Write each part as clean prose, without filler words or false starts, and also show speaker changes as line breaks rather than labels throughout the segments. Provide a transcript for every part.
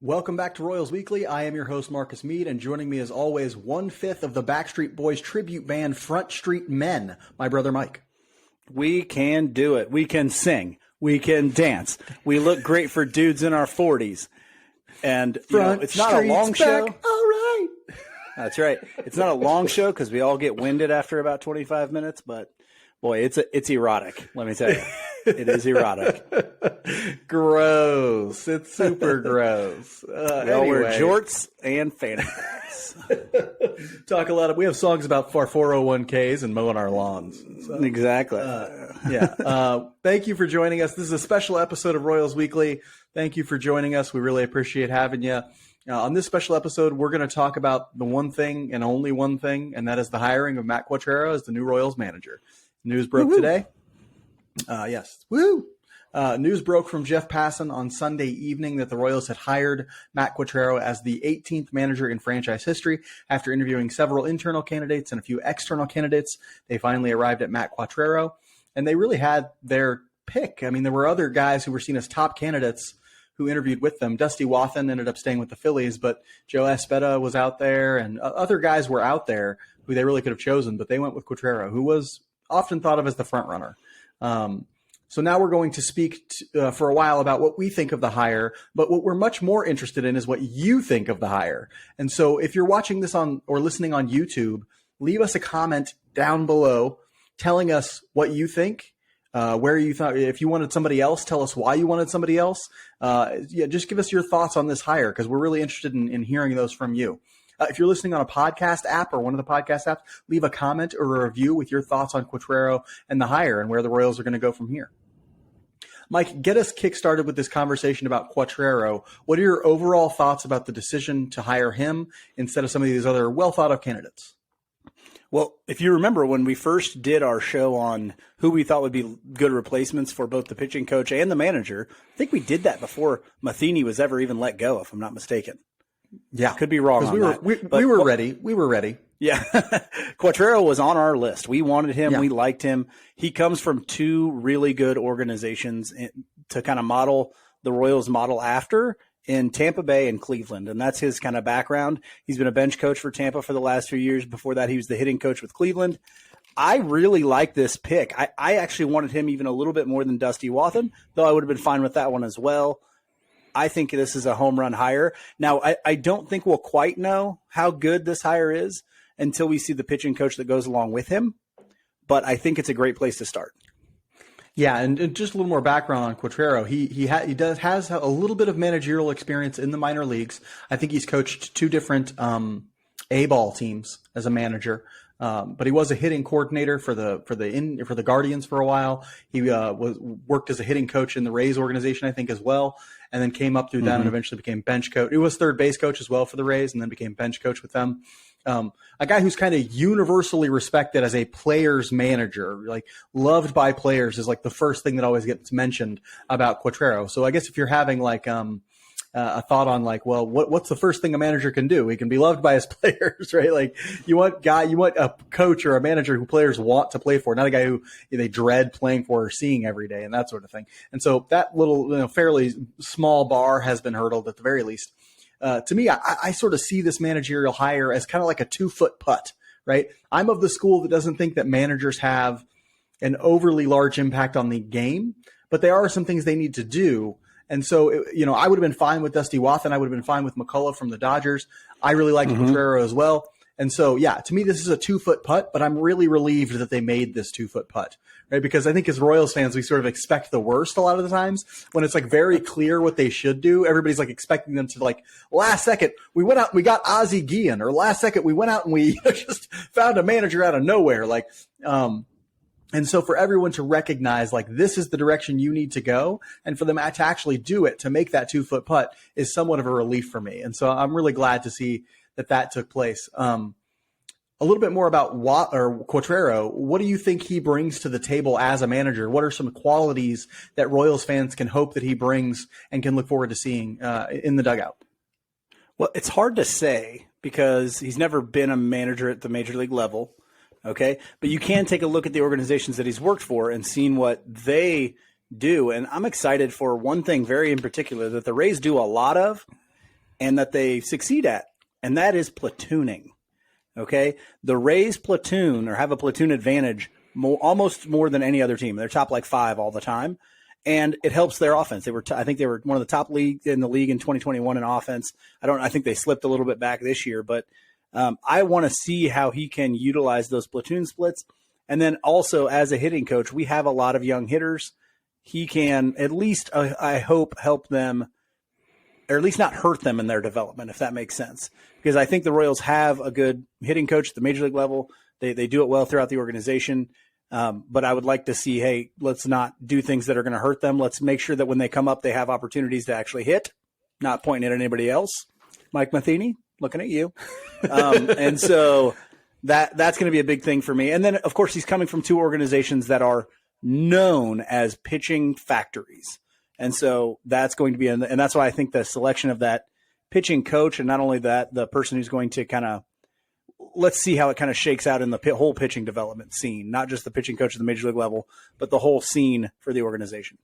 Welcome back to Royals Weekly. I am your host, Marcus Mead, and joining me as always, 1/5 of the Backstreet Boys tribute band Front Street Men, my brother Mike.
We can do it. We can sing. We can dance. We look great for dudes in our 40s. And it's not a long show.
All right.
That's right. It's not a long show because we all get winded after about 25 minutes, but boy, it's erotic. Let me tell you. It is erotic.
Gross. It's super gross.
We all wear jorts and fanny packs.
Talk a lot of. We have songs about our 401ks and mowing our lawns.
So, exactly.
Thank you for joining us. This is a special episode of Royals Weekly. Thank you for joining us. We really appreciate having you. On this special episode, we're going to talk about the one thing and only one thing, and that is the hiring of Matt Quatraro as the new Royals manager. News broke today. Yes. Woo! News broke from Jeff Passan on Sunday evening that the Royals had hired Matt Quatraro as the 18th manager in franchise history. After interviewing several internal candidates and a few external candidates, they finally arrived at Matt Quatraro, and they really had their pick. I mean, there were other guys who were seen as top candidates who interviewed with them. Dusty Wathan ended up staying with the Phillies, but Joe Espeta was out there, and other guys were out there who they really could have chosen, but they went with Quatraro, who was often thought of as the front runner. So now we're going to speak for a while about what we think of the hire, but what we're much more interested in is what you think of the hire. And so if you're watching this on or listening on YouTube, leave us a comment down below telling us what you think, where you thought, if you wanted somebody else, tell us why you wanted somebody else. Just give us your thoughts on this hire because we're really interested in hearing those from you. If you're listening on a podcast app or one of the podcast apps, leave a comment or a review with your thoughts on Quatraro and the hire and where the Royals are going to go from here. Mike, get us kick-started with this conversation about Quatraro. What are your overall thoughts about the decision to hire him instead of some of these other well-thought-of candidates?
Well, if you remember when we first did our show on who we thought would be good replacements for both the pitching coach and the manager, I think we did that before Matheny was ever even let go, if I'm not mistaken.
Yeah.
Could be wrong on that.
We were ready. We were ready.
Yeah. Quatraro was on our list. We wanted him. Yeah. We liked him. He comes from two really good organizations to kind of model the Royals model after in Tampa Bay and Cleveland. And that's his kind of background. He's been a bench coach for Tampa for the last few years. Before that, he was the hitting coach with Cleveland. I really like this pick. I actually wanted him even a little bit more than Dusty Wathan, though I would have been fine with that one as well. I think this is a home run hire. Now, I don't think we'll quite know how good this hire is until we see the pitching coach that goes along with him. But I think it's a great place to start.
Yeah, and just a little more background on Quatraro. He has a little bit of managerial experience in the minor leagues. I think he's coached two different A-ball teams as a manager. But he was a hitting coordinator for the Guardians for a while. He worked as a hitting coach in the Rays organization, I think, as well, and then came up through them and eventually became bench coach. He was third base coach as well for the Rays, and then became bench coach with them. A guy who's kind of universally respected as a player's manager, like loved by players, is like the first thing that always gets mentioned about Quatraro. So I guess if you're having like a thought on like, well, what's the first thing a manager can do? He can be loved by his players, right? Like you want a coach or a manager who players want to play for, not a guy who they dread playing for or seeing every day and that sort of thing. And so that little, fairly small bar has been hurdled at the very least. To me, I sort of see this managerial hire as kind of like a 2-foot putt, right? I'm of the school that doesn't think that managers have an overly large impact on the game, but there are some things they need to do. And so, I would have been fine with Dusty Wathan. I would have been fine with McCullough from the Dodgers. I really like Quatraro as well. And so, yeah, to me, this is a 2-foot putt, but I'm really relieved that they made this 2-foot putt, right? Because I think as Royals fans, we sort of expect the worst a lot of the times when it's like very clear what they should do. Everybody's like expecting them to like last second, we went out and we got Ozzie Guillen, or last second we went out and we just found a manager out of nowhere. And so for everyone to recognize like this is the direction you need to go, and for them to actually do it, to make that 2-foot putt is somewhat of a relief for me. And so I'm really glad to see that took place. A little bit more about Quatraro. What do you think he brings to the table as a manager? What are some qualities that Royals fans can hope that he brings and can look forward to seeing in the dugout?
Well, it's hard to say because he's never been a manager at the major league level. Okay. But you can take a look at the organizations that he's worked for and seen what they do. And I'm excited for one thing very in particular that the Rays do a lot of and that they succeed at, and that is platooning. Okay, the Rays platoon or have a platoon advantage almost more than any other team. They're top like 5 all the time, and it helps their offense. I think they were one of the top league in the league in 2021 in offense. I think they slipped a little bit back this year, but I want to see how he can utilize those platoon splits. And then also as a hitting coach, we have a lot of young hitters. He can at least, I hope, help them, or at least not hurt them in their development, if that makes sense. Because I think the Royals have a good hitting coach at the major league level. They do it well throughout the organization. But I would like to see, hey, let's not do things that are going to hurt them. Let's make sure that when they come up, they have opportunities to actually hit, not pointing at anybody else. Mike Matheny, looking at you. And so that's going to be a big thing for me. And then, of course, he's coming from 2 organizations that are known as pitching factories. And so that's going to be, and that's why I think the selection of that pitching coach, and not only that, the person who's going to kind of, let's see how it kind of shakes out in the whole pitching development scene, not just the pitching coach at the major league level, but the whole scene for the organization.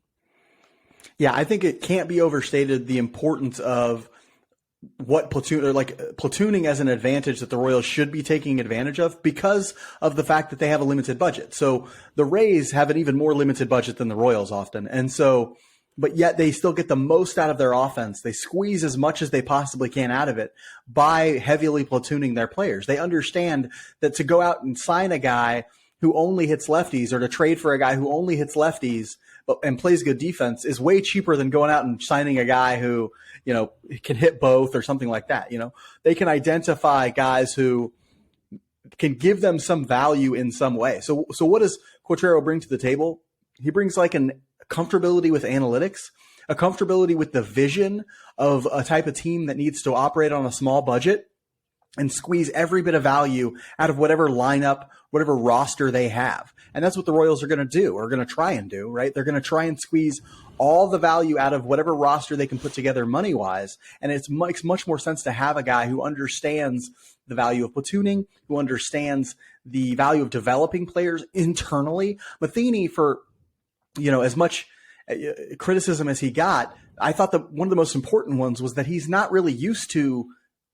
Yeah, I think it can't be overstated the importance of what platooning as an advantage that the Royals should be taking advantage of because of the fact that they have a limited budget. So the Rays have an even more limited budget than the Royals often. And so, but yet they still get the most out of their offense. They squeeze as much as they possibly can out of it by heavily platooning their players. They understand that to go out and sign a guy who only hits lefties or to trade for a guy who only hits lefties and plays good defense is way cheaper than going out and signing a guy who, can hit both or something like that. They can identify guys who can give them some value in some way. So what does Quatraro bring to the table? He brings like an comfortability with analytics, a comfortability with the vision of a type of team that needs to operate on a small budget and squeeze every bit of value out of whatever lineup, whatever roster they have. And that's what the Royals are going to do, or going to try and do, right? They're going to try and squeeze all the value out of whatever roster they can put together money-wise. And it makes much more sense to have a guy who understands the value of platooning, who understands the value of developing players internally. Matheny, for as much criticism as he got, I thought that one of the most important ones was that he's not really used to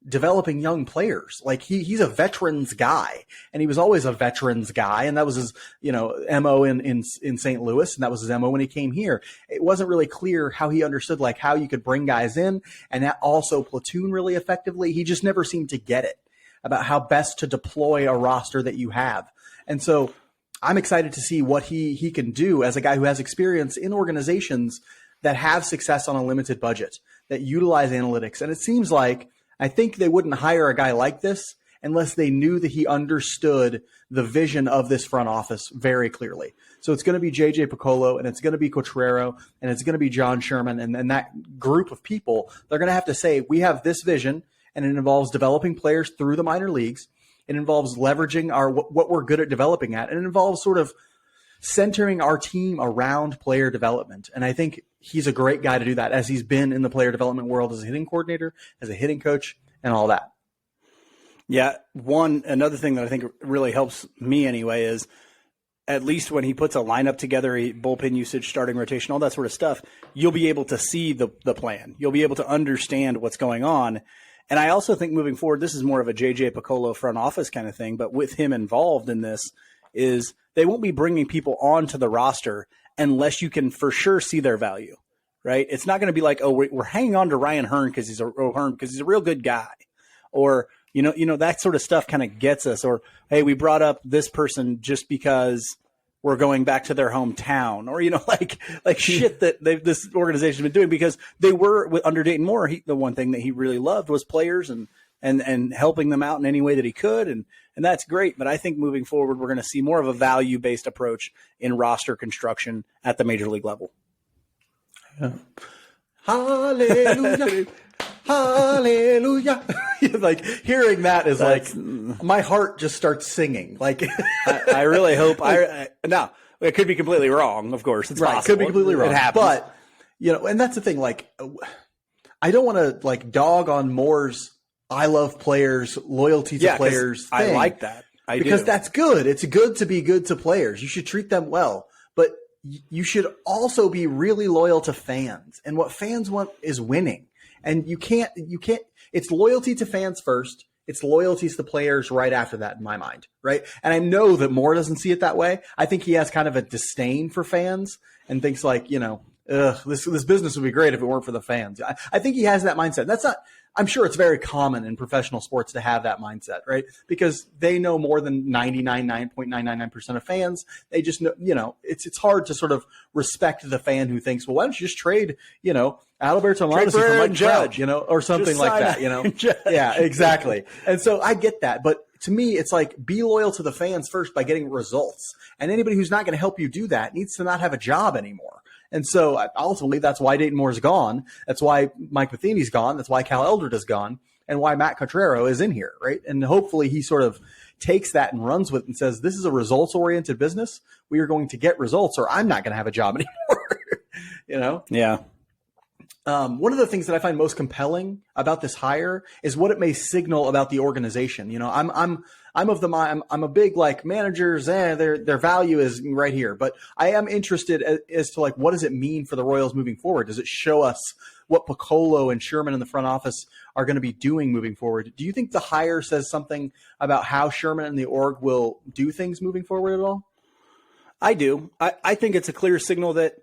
developing young players. Like he's a veterans guy, and he was always a veterans guy. And that was his, MO in St. Louis. And that was his MO when he came here. It wasn't really clear how he understood like how you could bring guys in and that also platoon really effectively. He just never seemed to get it about how best to deploy a roster that you have. And so I'm excited to see what he can do as a guy who has experience in organizations that have success on a limited budget, that utilize analytics. And it seems like, I think they wouldn't hire a guy like this unless they knew that he understood the vision of this front office very clearly. So it's going to be J.J. Piccolo, and it's going to be Quatraro, and it's going to be John Sherman, and that group of people. They're going to have to say, we have this vision, and it involves developing players through the minor leagues. It involves leveraging what we're good at developing at, and it involves sort of centering our team around player development. And I think he's a great guy to do that, as he's been in the player development world as a hitting coordinator, as a hitting coach, and all that.
Yeah. Another thing that I think really helps me anyway is at least when he puts a lineup together, bullpen usage, starting rotation, all that sort of stuff, you'll be able to see the plan. You'll be able to understand what's going on. And I also think moving forward, this is more of a J.J. Piccolo front office kind of thing, but with him involved in this is they won't be bringing people onto the roster unless you can for sure see their value, right? It's not going to be like, oh, we're hanging on to Ryan Hearn because he's a real good guy, or that sort of stuff kind of gets us. Or hey, we brought up this person just because we're going back to their hometown, or like shit that this organization's been doing because they were under Dayton Moore. The one thing that he really loved was players and helping them out in any way that he could. And that's great. But I think moving forward, we're going to see more of a value-based approach in roster construction at the major league level.
Yeah. Hallelujah. Hallelujah. Like hearing that is like my heart just starts singing. Like
I really hope no, it could be completely wrong. Of course, it's
right.
Possible.
Could be completely wrong.
It happens.
But and that's the thing. Like I don't want to like dog on Moore's I love players, loyalty to players thing.
I like that.
Because that's good. It's good to be good to players. You should treat them well. But you should also be really loyal to fans. And what fans want is winning. And you can't, it's loyalty to fans first. It's loyalties to players right after that in my mind, right? And I know that Moore doesn't see it that way. I think he has kind of a disdain for fans and thinks like, this business would be great if it weren't for the fans. I think he has that mindset. That's not, I'm sure it's very common in professional sports to have that mindset, right? Because they know more than 99.999% of fans. They just know, it's hard to sort of respect the fan who thinks, well, why don't you just trade, Alberto Mondesi for Mike Judge, or something like that, Yeah, exactly. And so I get that. But to me, it's like, be loyal to the fans first by getting results. And anybody who's not going to help you do that needs to not have a job anymore. And so ultimately, that's why Dayton Moore's gone. That's why Mike Matheny's gone. That's why Cal Eldred is gone. And why Matt Quatraro is in here, right? And hopefully he sort of takes that and runs with it and says, this is a results-oriented business. We are going to get results or I'm not going to have a job anymore,
Yeah.
One of the things that I find most compelling about this hire is what it may signal about the organization. I'm of the mind. I'm a big like managers. Their value is right here, but I am interested as to like what does it mean for the Royals moving forward? Does it show us what Piccolo and Sherman in the front office are going to be doing moving forward? Do you think the hire says something about how Sherman and the org will do things moving forward at all?
I do. I think it's a clear signal that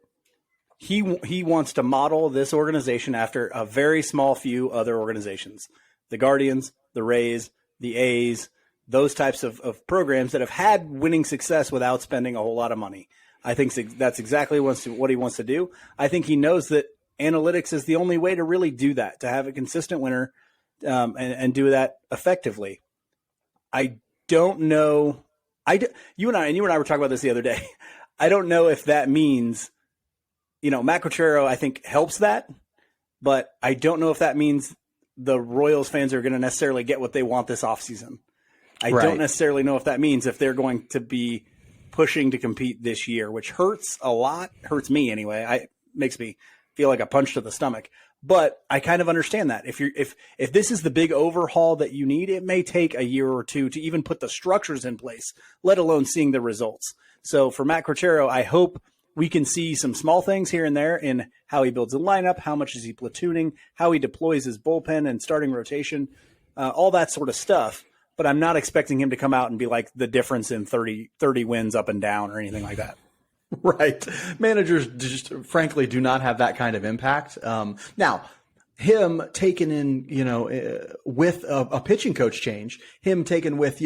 he wants to model this organization after a very small few other organizations, the Guardians, the Rays, the A's, those types of programs that have had winning success without spending a whole lot of money. I think that's exactly what he wants to do. I think he knows that analytics is the only way to really do that, to have a consistent winner and do that effectively. I don't know. You and I were talking about this the other day. I don't know if that means, Matt Quatraro, I think, helps that, but I don't know if that means the Royals fans are going to necessarily get what they want this offseason. I don't necessarily know if that means if they're going to be pushing to compete this year, which hurts a lot, hurts me anyway. It makes me feel like a punch to the stomach. But I kind of understand that. If this is the big overhaul that you need, it may take a year or two to even put the structures in place, let alone seeing the results. So for Matt Quatraro, I hope we can see some small things here and there in how he builds a lineup, how much is he platooning, how he deploys his bullpen and starting rotation, all that sort of stuff. But I'm not expecting him to come out and be like the difference in 30 wins up and down or anything like that.
Right. Managers just frankly do not have that kind of impact. Now, him taken in, with a pitching coach change, him taken with,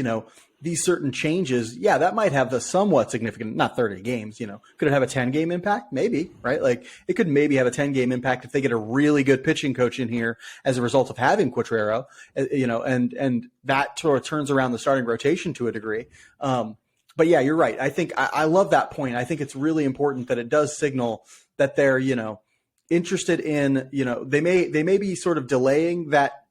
these certain changes, yeah, that might have a somewhat significant, not 30 games, could it have a 10-game impact? Maybe, right? Like it could maybe have a 10-game impact if they get a really good pitching coach in here as a result of having Quatraro, and that sort of turns around the starting rotation to a degree. But yeah, you're right. I think I love that point. I think it's really important that it does signal that they're, interested in, they may be sort of delaying that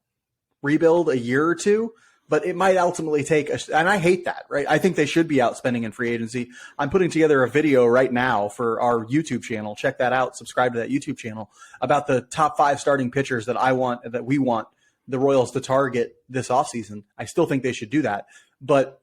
rebuild a year or two, but it might ultimately take and I hate that, right? I think they should be out spending in free agency. I'm putting together a video right now for our YouTube channel. Check that out. Subscribe to that YouTube channel about the top 5 starting pitchers that we want the Royals to target this offseason. I still think they should do that, but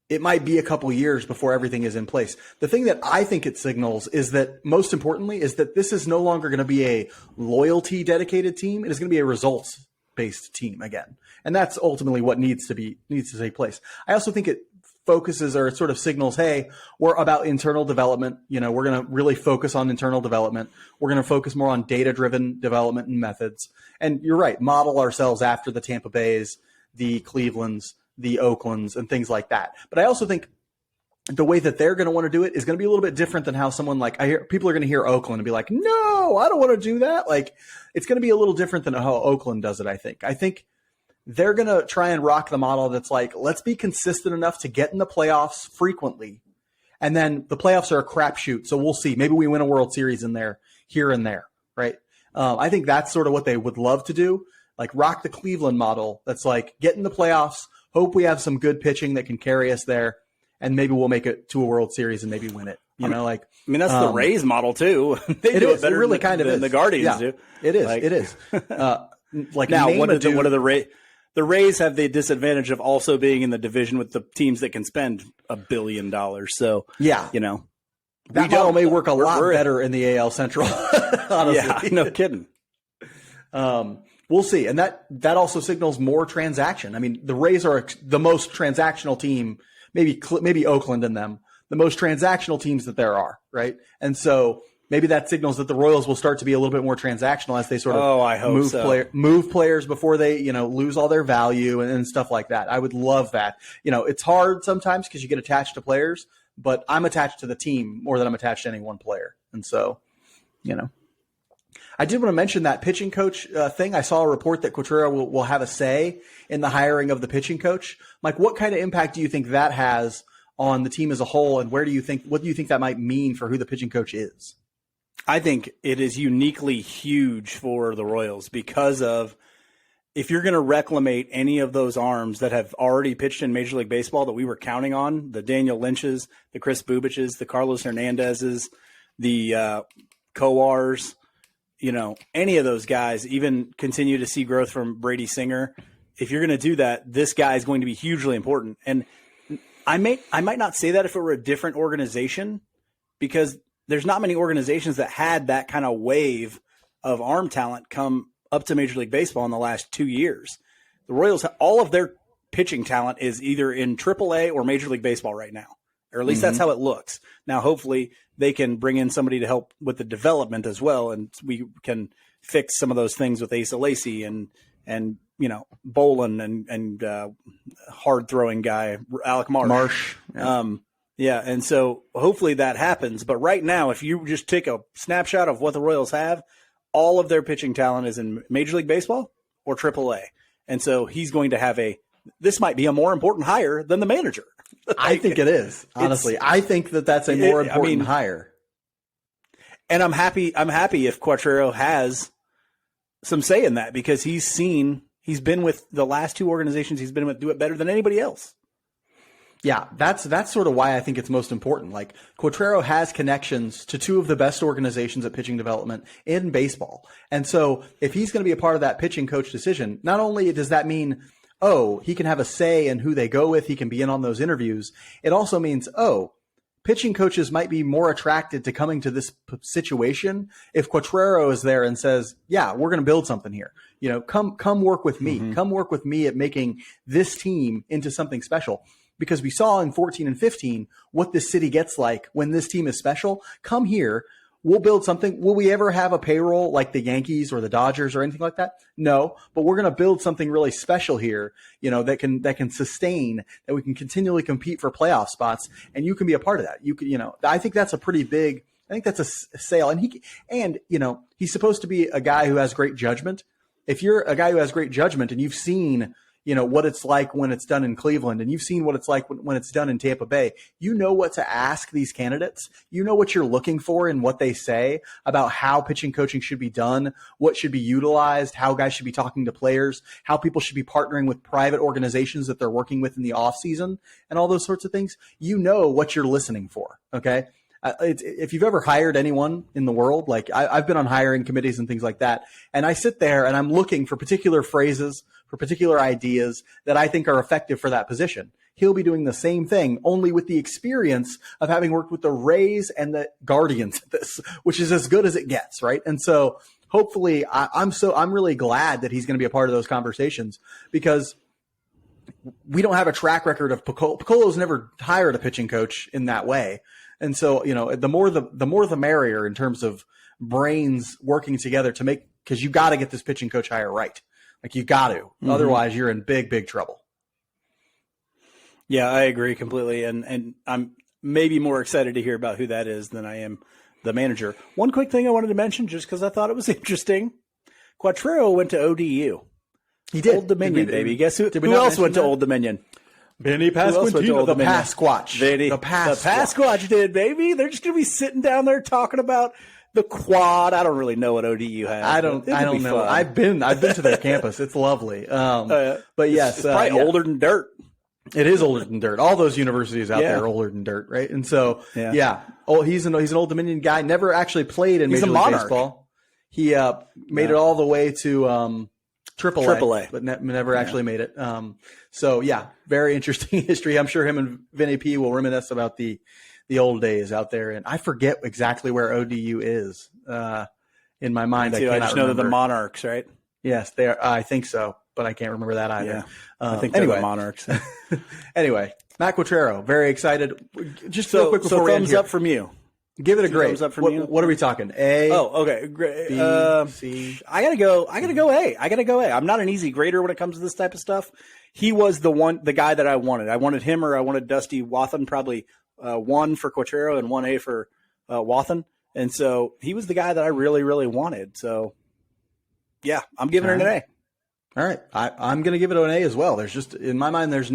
it might be a couple years before everything is in place. The thing that I think it signals is that, most importantly, is that this is no longer going to be a loyalty dedicated team. It is going to be a results based team again. And that's ultimately what needs to take place. I also think it focuses or it sort of signals, hey, we're about internal development. We're going to really focus on internal development. We're going to focus more on data-driven development and methods. And you're right, model ourselves after the Tampa Bays, the Clevelands, the Oaklands, and things like that. But I also think the way that they're going to want to do it is going to be a little bit different than how someone people are going to hear Oakland and be like, no, I don't want to do that. Like, it's going to be a little different than how Oakland does it, I think. I think they're going to try and rock the model that's like, let's be consistent enough to get in the playoffs frequently. And then the playoffs are a crapshoot. So we'll see. Maybe we win a World Series in there, here and there, right? I think that's sort of what they would love to do. Like, rock the Cleveland model. That's like, get in the playoffs, hope we have some good pitching that can carry us there, and maybe we'll make it to a World Series and maybe win it. That's
the Rays model too. They do it better, really, kind of than the Guardians do.
It is. It is.
Now, what are the Rays? The Rays have the disadvantage of also being in the division with the teams that can spend $1 billion. So
yeah, that model may work a lot better in the AL Central. Honestly,
yeah, no kidding.
We'll see. And that also signals more transaction. I mean, the Rays are the most transactional team, maybe Oakland and them, the most transactional teams that there are, right? And so maybe that signals that the Royals will start to be a little bit more transactional as they sort of move players before they, lose all their value and stuff like that. I would love that. It's hard sometimes because you get attached to players, but I'm attached to the team more than I'm attached to any one player. And so, I did want to mention that pitching coach thing. I saw a report that Quatraro will have a say in the hiring of the pitching coach. Mike, what kind of impact do you think that has on the team as a whole, and what do you think that might mean for who the pitching coach is?
I think it is uniquely huge for the Royals because of if you're going to reclimate any of those arms that have already pitched in Major League Baseball that we were counting on, the Daniel Lynch's, the Chris Bubich's, the Carlos Hernandez's, the Coars, any of those guys, even continue to see growth from Brady Singer. If you're going to do that, this guy is going to be hugely important. And I might not say that if it were a different organization, because there's not many organizations that had that kind of wave of arm talent come up to Major League Baseball in the last 2 years. The Royals, all of their pitching talent is either in AAA or Major League Baseball right now, or at least that's how it looks. Now, hopefully they can bring in somebody to help with the development as well, and we can fix some of those things with Asa Lacy and Bolin and hard throwing guy Alec Marsh. Yeah. And so hopefully that happens. But right now, if you just take a snapshot of what the Royals have, all of their pitching talent is in Major League Baseball or AAA. And so he's going to have this might be a more important hire than the manager.
I think it is, honestly. I think that's a more important hire.
And I'm happy if Quatraro has some say in that, because he's been with the last two organizations he's been with do it better than anybody else.
Yeah, that's sort of why I think it's most important. Like, Quatraro has connections to two of the best organizations at pitching development in baseball. And so if he's going to be a part of that pitching coach decision, not only does that mean, he can have a say in who they go with, he can be in on those interviews, it also means, pitching coaches might be more attracted to coming to this situation if Quatraro is there and says, yeah, we're going to build something here. Come work with me. Mm-hmm. Come work with me at making this team into something special. Because we saw in 14 and 15 what this city gets like when this team is special. Come here. We'll build something. Will we ever have a payroll like the Yankees or the Dodgers or anything like that? No, but we're going to build something really special here, that can sustain, that we can continually compete for playoff spots, and you can be a part of that. You can, I think that's a pretty big, I think that's a sale. And he's supposed to be a guy who has great judgment. If you're a guy who has great judgment and you've seen, what it's like when it's done in Cleveland, and you've seen what it's like when it's done in Tampa Bay, what to ask these candidates, what you're looking for in what they say about how pitching coaching should be done, what should be utilized, how guys should be talking to players, how people should be partnering with private organizations that they're working with in the off season, and all those sorts of things. What you're listening for. Okay. If you've ever hired anyone in the world, like I've been on hiring committees and things like that, and I sit there and I'm looking for particular phrases, for particular ideas that I think are effective for that position. He'll be doing the same thing, only with the experience of having worked with the Rays and the Guardians at this, which is as good as it gets, right? And so hopefully I'm really glad that he's going to be a part of those conversations, because we don't have a track record of Piccolo's never hired a pitching coach in that way. And so, the more the merrier in terms of brains working together to make, because you got to get this pitching coach hire right. Like, you got to, otherwise you're in big, big trouble.
Yeah, I agree completely. And I'm maybe more excited to hear about who that is than I am the manager. One quick thing I wanted to mention, just because I thought it was interesting. Quatraro went to ODU.
He did.
Old Dominion, baby. Guess who else went to Old Dominion?
Benny Pasquantino, the Pasquatch.
The Pasquatch did, baby. They're just going to be sitting down there talking about the quad. I don't really know what ODU has.
I don't know. Fun. I've been to their campus. It's lovely. But yes,
it's probably older than dirt.
It is older than dirt. All those universities out there are older than dirt, right? And so, he's an Old Dominion guy. Never actually played in Major League Baseball. He made it all the way to AAA, but never actually made it. So very interesting history. I'm sure him and Vinny P will reminisce about the old days out there. And I forget exactly where ODU is in my mind. I
just know they're the Monarchs, right?
Yes, they are. I think so, but I can't remember that either.
Yeah, I think they're the Monarchs.
Anyway, Matt Quatraro, very excited. Just real
So,
quick before we end
thumbs
here.
up from you.
Give it a grade.
Thumbs up from you.
What are we talking? A.
Oh, okay. Great.
B, C.
I gotta go A. I'm not an easy grader when it comes to this type of stuff. He was the guy that I wanted. I wanted him, or I wanted Dusty Wathan. Probably 1 for Quatraro and 1A for Wathan. And so he was the guy that I really, really wanted. So yeah, I'm giving it an A.
All right, I'm going to give it an A as well. There's just in my mind, there's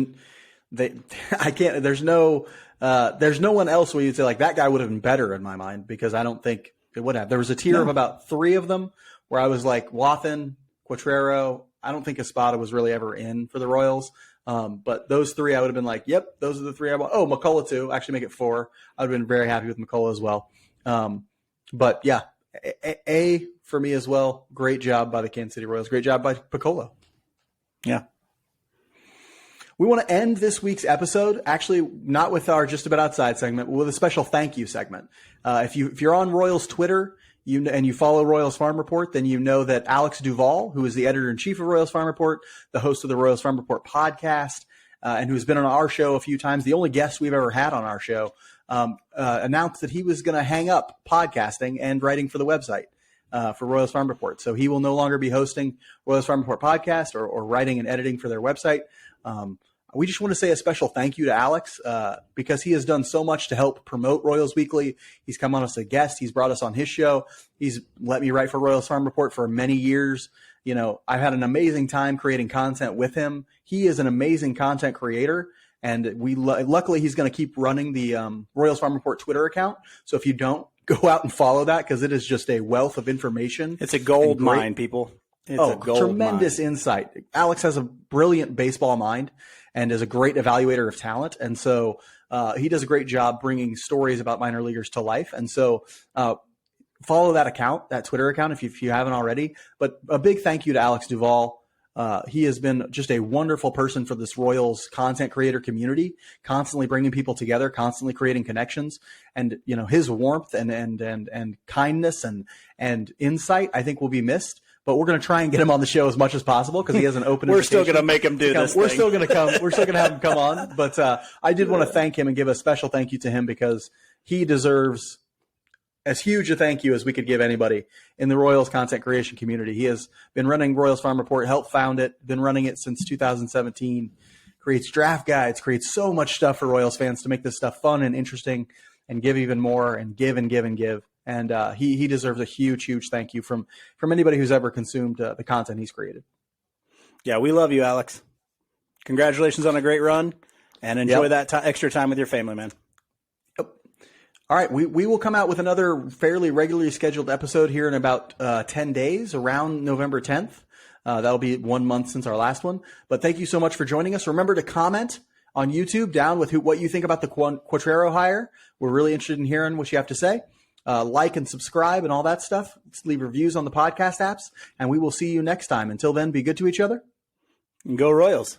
no one else where you'd say like that guy would have been better in my mind, because I don't think it would have. There was a tier of about 3 of them where I was like Wathan, Quatraro. I don't think Espada was really ever in for the Royals. But those 3, I would have been like, yep, those are the 3 I want. Oh, McCullough too. Actually make it 4. I would have been very happy with McCullough as well. But yeah, A for me as well. Great job by the Kansas City Royals. Great job by Piccolo.
Yeah.
We want to end this week's episode, actually not with our Just About Outside segment, but with a special thank you segment. If you're on Royals Twitter and you follow Royals Farm Report, then you know that Alex Duvall, who is the editor-in-chief of Royals Farm Report, the host of the Royals Farm Report podcast, and who's been on our show a few times, the only guest we've ever had on our show, announced that he was going to hang up podcasting and writing for the website for Royals Farm Report. So he will no longer be hosting Royals Farm Report podcast or writing and editing for their website. We just want to say a special thank you to Alex because he has done so much to help promote Royals Weekly. He's come on as a guest. He's brought us on his show. He's let me write for Royals Farm Report for many years. You know, I've had an amazing time creating content with him. He is an amazing content creator. And luckily he's going to keep running the Royals Farm Report Twitter account. So if you don't, go out and follow that, because it is just a wealth of information.
It's a gold mine, people. It's a gold
tremendous
mine.
Insight. Alex has a brilliant baseball mind and is a great evaluator of talent. And so he does a great job bringing stories about minor leaguers to life. And so follow that account, that Twitter account, if you haven't already. But a big thank you to Alex Duvall. He has been just a wonderful person for this Royals content creator community, constantly bringing people together, constantly creating connections, and you know his warmth and kindness and insight I think will be missed. But we're going to try and get him on the show as much as possible because he has an open.
We're still going to make him do this.
We're still going to come. We're still going to have him come on. But I did want to thank him and give a special thank you to him because he deserves as huge a thank you as we could give anybody in the Royals content creation community. He has been running Royals Farm Report, helped found it, been running it since 2017, creates draft guides, creates so much stuff for Royals fans to make this stuff fun and interesting and give even more and give and give and give. And he deserves a huge, huge thank you from anybody who's ever consumed the content he's created.
Yeah, we love you, Alex. Congratulations on a great run, and enjoy that extra time with your family, man.
All right, we will come out with another fairly regularly scheduled episode here in about 10 days, around November 10th. That'll be 1 month since our last one. But thank you so much for joining us. Remember to comment on YouTube down with what you think about the Quatraro hire. We're really interested in hearing what you have to say. Like and subscribe and all that stuff. Let's leave reviews on the podcast apps, and we will see you next time. Until then, be good to each other.
And go Royals.